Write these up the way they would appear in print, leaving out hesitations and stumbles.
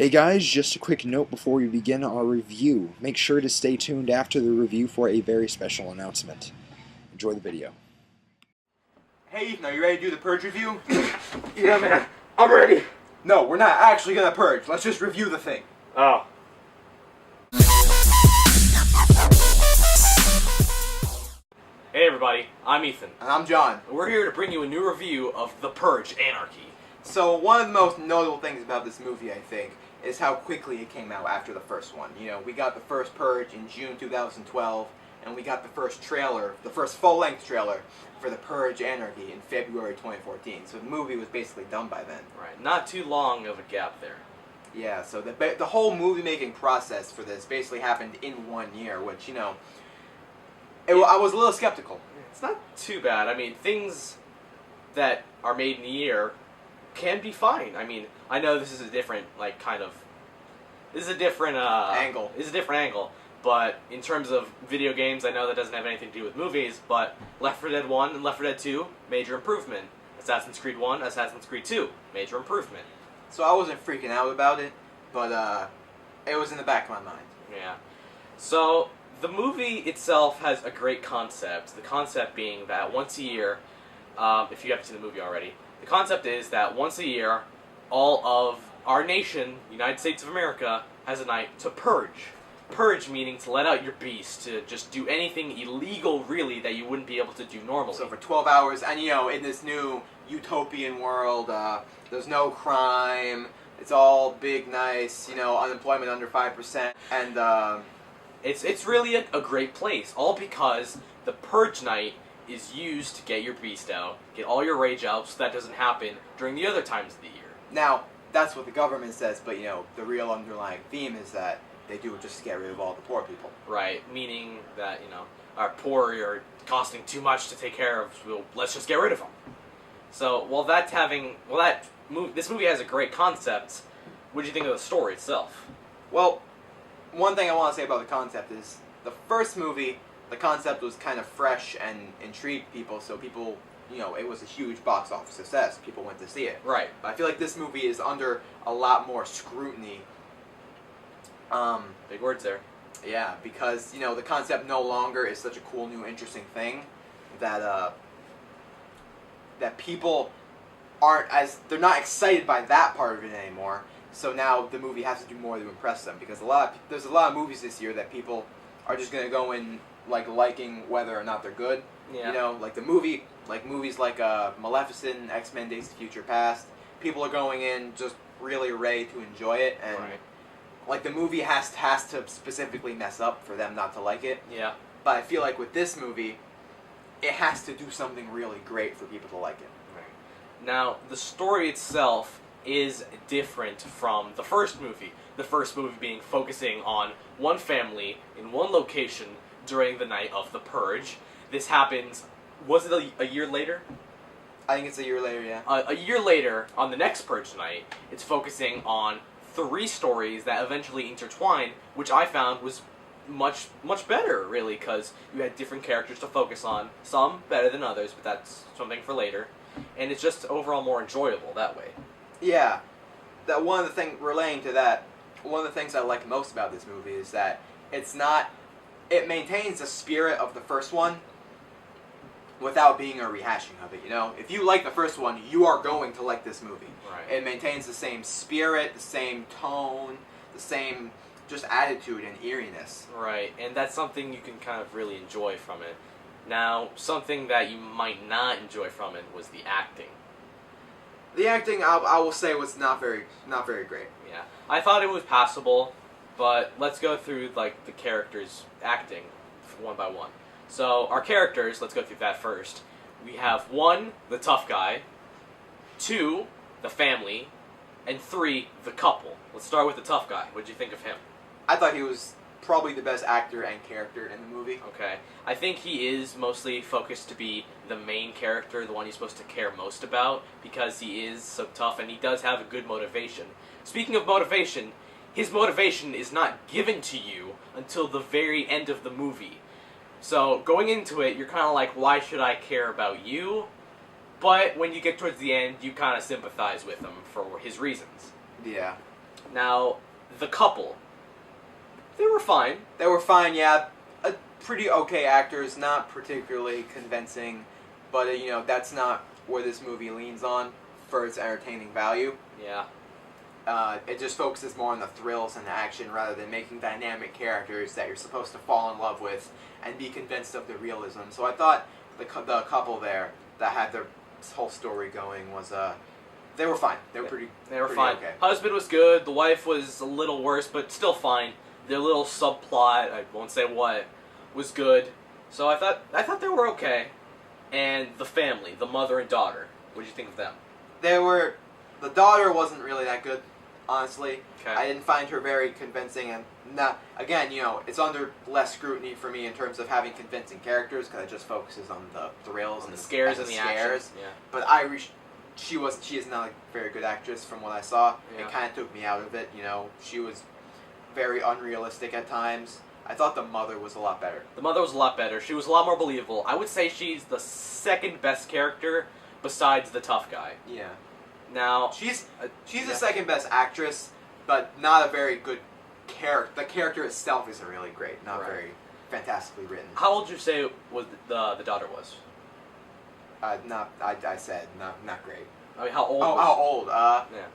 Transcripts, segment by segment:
Hey guys, just a quick note before we begin our review. Make sure to stay tuned after the review for a very special announcement. Enjoy the video. Hey Ethan, are you ready to do the Purge review? Yeah, man. I'm ready. No, we're not actually gonna purge. Let's just review the thing. Oh. Hey everybody, I'm Ethan. And I'm John. We're here to bring you a new review of The Purge Anarchy. So one of the most notable things about this movie, I think, is how quickly it came out after the first one. You know, we got the first Purge in June 2012, and we got the first trailer, the first full-length trailer for the Purge Anarchy in February 2014. So the movie was basically done by then. Right, not too long of a gap there. Yeah, so the whole movie-making process for this basically happened in 1 year, which, you know, I was a little skeptical. It's not too bad. I mean, things that are made in a year can be fine. I mean, I know this is a different, this is a different, angle. It's a different angle. But in terms of video games, I know that doesn't have anything to do with movies, but Left 4 Dead 1 and Left 4 Dead 2, major improvement. Assassin's Creed 1, Assassin's Creed 2, major improvement. So I wasn't freaking out about it, but it was in the back of my mind. Yeah. So, the movie itself has a great concept. The concept being that once a year, if you haven't seen the movie already, the concept is that once a year, all of our nation, United States of America, has a night to purge. Purge meaning to let out your beast, to just do anything illegal, really, that you wouldn't be able to do normally. So for 12 hours, and you know, in this new utopian world, there's no crime, it's all big, nice, you know, unemployment under 5%, and It's really a great place, all because the Purge Night is used to get your beast out, get all your rage out, so that doesn't happen during the other times of the year. Now, that's what the government says, but you know, the real underlying theme is that they do it just to get rid of all the poor people. Right, meaning that, you know, our poor are costing too much to take care of, so let's just get rid of them. So, this movie has a great concept. What do you think of the story itself? Well, one thing I want to say about the concept is, the first movie, the concept was kind of fresh and intrigued people, so people, you know, it was a huge box office success. People went to see it. Right. But I feel like this movie is under a lot more scrutiny. Big words there. Yeah, because, you know, the concept no longer is such a cool, new, interesting thing that, that people they're not excited by that part of it anymore. So now the movie has to do more to impress them, because there's a lot of movies this year that people are just gonna go in liking whether or not they're good. Yeah. You know, movies like Maleficent, X-Men: Days of Future Past. People are going in just really ready to enjoy it, and right. the movie has to specifically mess up for them not to like it. Yeah. But I feel like with this movie, it has to do something really great for people to like it. Right. Now, the story itself is different from the first movie. The first movie being focusing on one family in one location during the night of the Purge. This happens, was it a year later? I think it's a year later, yeah. A year later, on the next Purge night, it's focusing on 3 stories that eventually intertwine, which I found was much better, really, because you had different characters to focus on. Some better than others, but that's something for later. And it's just overall more enjoyable that way. Yeah, relating to that, one of the things I like most about this movie is that it maintains the spirit of the first one without being a rehashing of it, you know? If you like the first one, you are going to like this movie. Right. It maintains the same spirit, the same tone, the same just attitude and eeriness. Right, and that's something you can kind of really enjoy from it. Now, something that you might not enjoy from it was the acting. The acting, I will say, was not very great. Yeah, I thought it was passable, but let's go through the characters' acting one by one. So our characters, let's go through that first. We have 1, the tough guy, 2, the family, and 3, the couple. Let's start with the tough guy. What did you think of him? I thought he was probably the best actor and character in the movie. Okay. I think he is mostly focused to be the main character, the one you're supposed to care most about, because he is so tough and he does have a good motivation. Speaking of motivation, his motivation is not given to you until the very end of the movie. So going into it, you're kind of like, why should I care about you? But when you get towards the end, you kind of sympathize with him for his reasons. Yeah. Now, the couple, they were fine. They were fine, yeah. Pretty okay actors, not particularly convincing, but that's not where this movie leans on for its entertaining value. Yeah. It just focuses more on the thrills and the action rather than making dynamic characters that you're supposed to fall in love with and be convinced of the realism. So I thought the couple there that had their whole story going was they were fine. They were pretty fine. Okay. Husband was good. The wife was a little worse, but still fine. Their little subplot, I won't say what, was good. So I thought they were okay. And the family, the mother and daughter, what did you think of them? The daughter wasn't really that good, honestly. Okay. I didn't find her very convincing, and again, it's under less scrutiny for me in terms of having convincing characters because it just focuses on the thrills and the scares and the action. Yeah. But she is not a very good actress from what I saw. Yeah. It kind of took me out of it. She was very unrealistic at times. I thought the mother was a lot better. The mother was a lot better. She was a lot more believable. I would say she's the second best character besides the tough guy. Yeah. Now she's the second best actress, but not a very good character. The character itself isn't really great. Not very fantastically written. How old did you say was the daughter was? I said not great. I mean, how old? Oh, how old? Yeah.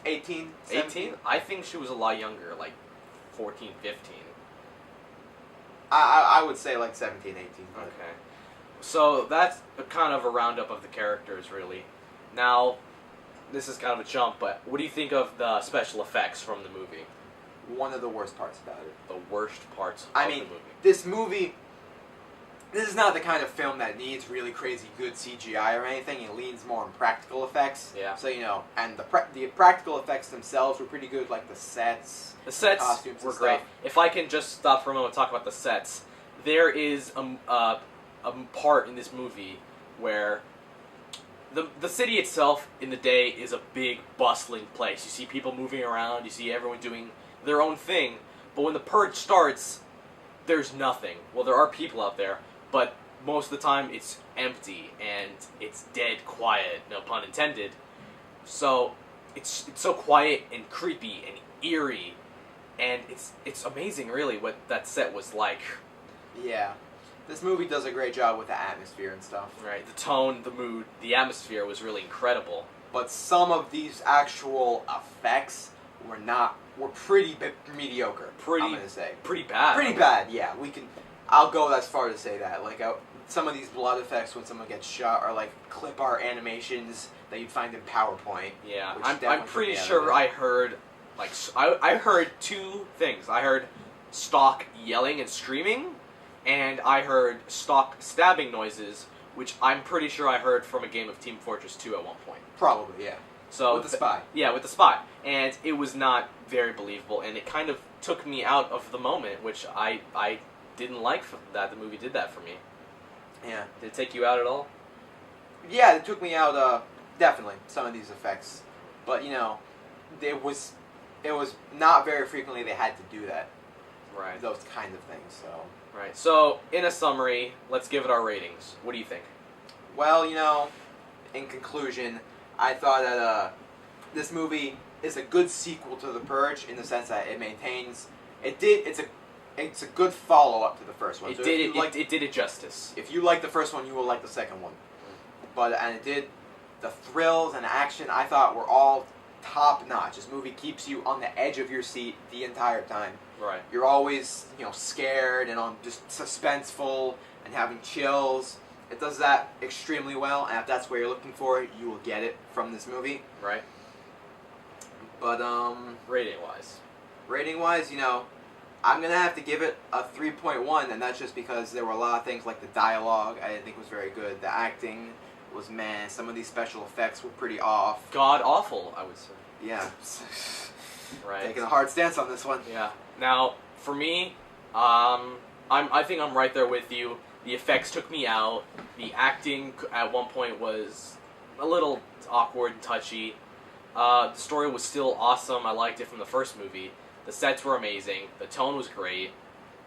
18, 18? I think she was a lot younger, like 14, 15. I would say like 17, 18. But. Okay. So that's kind of a roundup of the characters, really. Now, this is kind of a jump, but what do you think of the special effects from the movie? One of the worst parts about it. The worst parts of the movie. This is not the kind of film that needs really crazy good CGI or anything. It leans more on practical effects. Yeah. So, and the practical effects themselves were pretty good, like the sets. The sets costumes were and great. stuff. If I can just stop for a moment and talk about the sets, there is a part in this movie where the city itself in the day is a big, bustling place. You see people moving around, you see everyone doing their own thing, but when the purge starts, there's nothing. Well, there are people out there, but most of the time it's empty and it's dead quiet, no pun intended. So it's so quiet and creepy and eerie, and it's amazing really what that set was like. Yeah. This movie does a great job with the atmosphere and stuff. Right, the tone, the mood, the atmosphere was really incredible. But some of these actual effects were pretty mediocre. I'm gonna say pretty bad. Pretty bad. Yeah, I'll go as far to say that. Like some of these blood effects when someone gets shot are like clip art animations that you'd find in PowerPoint. Yeah, which I'm pretty sure I heard I heard two things. I heard stock yelling and screaming, and I heard stock stabbing noises, which I'm pretty sure I heard from a game of Team Fortress 2 at one point. Probably, yeah. So with the spy. Yeah, with the spy. And it was not very believable, and it kind of took me out of the moment, which I didn't like that the movie did that for me. Yeah. Did it take you out at all? Yeah, it took me out, definitely, some of these effects. But, it was not very frequently they had to do that. Right. Those kind of things, so... Right. So, in a summary, let's give it our ratings. What do you think? Well, in conclusion, I thought that this movie is a good sequel to The Purge in the sense that it maintains... It's a good follow-up to the first one. It did it justice. If you like the first one, you will like the second one. And it did... The thrills and action, I thought, were all top-notch. This movie keeps you on the edge of your seat the entire time. Right. You're always, scared and just suspenseful and having chills. It does that extremely well, and if that's what you're looking for, you will get it from this movie. Right. But, rating-wise, I'm going to have to give it a 3.1, and that's just because there were a lot of things like the dialogue I didn't think was very good. The acting was meh. Some of these special effects were pretty off. God-awful, I would say. Yeah. Right. Taking a hard stance on this one. Yeah. Now, for me, I think I'm right there with you. The effects took me out. The acting at one point was a little awkward and touchy. The story was still awesome. I liked it from the first movie. The sets were amazing. The tone was great.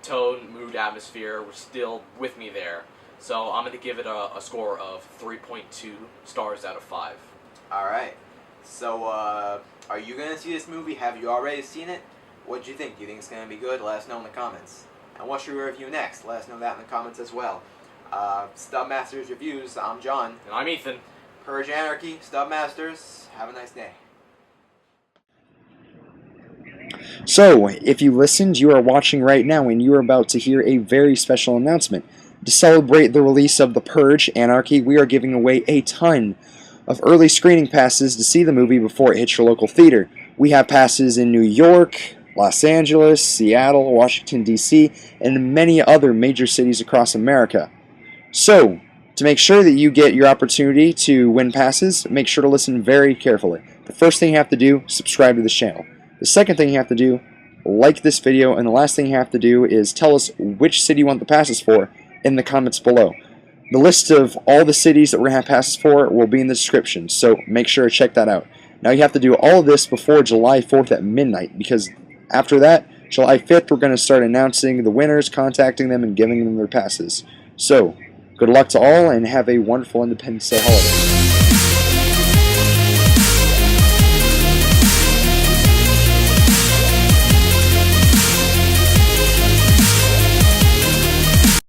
Tone, mood, atmosphere were still with me there. So I'm going to give it a score of 3.2 stars out of 5. All right. So Are you going to see this movie? Have you already seen it? What do you think? Do you think it's going to be good? Let us know in the comments. And what should we review next? Let us know that in the comments as well. Stub Masters Reviews, I'm John. And I'm Ethan. Purge Anarchy, Stub Masters, have a nice day. So, if you listened, you are watching right now, and you are about to hear a very special announcement. To celebrate the release of The Purge Anarchy, we are giving away a ton of early screening passes to see the movie before it hits your local theater. We have passes in New York, Los Angeles, Seattle, Washington, D.C., and many other major cities across America. So, to make sure that you get your opportunity to win passes, make sure to listen very carefully. The first thing you have to do, subscribe to this channel. The second thing you have to do, like this video, and the last thing you have to do is tell us which city you want the passes for in the comments below. The list of all the cities that we're going to have passes for will be in the description, so make sure to check that out. Now you have to do all of this before July 4th at midnight, because after that, July 5th, we're going to start announcing the winners, contacting them, and giving them their passes. So, good luck to all, and have a wonderful Independence Day holiday.